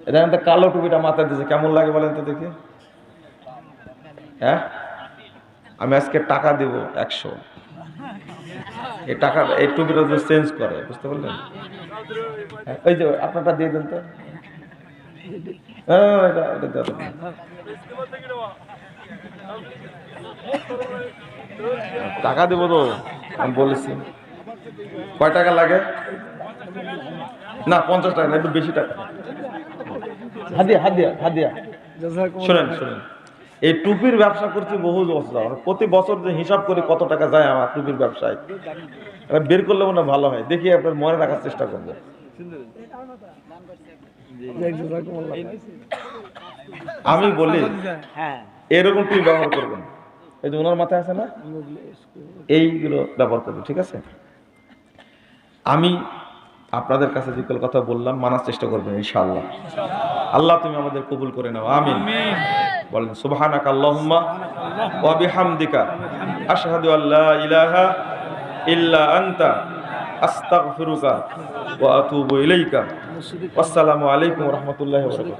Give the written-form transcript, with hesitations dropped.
এটা কালো টুপিটা মাথায় দিয়েছে, কেমন লাগে বলেন তো দেখি। হ্যাঁ, আমি আজকে টাকা দিব 100, এই টাকা এই টুপিটা যদি চেঞ্জ করে, বুঝতে পারলেন? ওই যে আপনারটা দিয়ে দেন তো। টাকা দেবো তো, আমি বলেছি। কয় টাকা লাগে? না 50 টাকা না, একটু বেশি টাকা। হাদিয়া হাদিয়া হাদিয়া। শোনেন শোনেন, এই টুপির ব্যবসা করছি বহু বছর, প্রতি বছর যে হিসাব করি কত টাকা যায় আমার টুপির ব্যবসায়, বের করলে মনে ভালো হয়। দেখি আপনার মনে রাখার চেষ্টা করবো। আমি বলি এরকম টুপি ব্যবহার করবেন, এই যে ওনার মাথায় আছে না, এইগুলো ব্যবহার করবেন, ঠিক আছে? আমি আপনাদের কাছে যে কথা বললাম মানার চেষ্টা করবেন ইনশাআল্লাহ। আল্লাহ তুমি আমাদের কবুল করে নাও, আমিন। বলেন সুবহানাকা আল্লাহুম্মা ওয়া বিহামদিকা আশহাদু আল্লা ইলাহা ইল্লা আনতা আস্তাগফিরুকা ওয়া আতুবু ইলাইকা। আসসালামু আলাইকুম ওয়া রাহমাতুল্লাহি ওয়া বারাকাতুহু।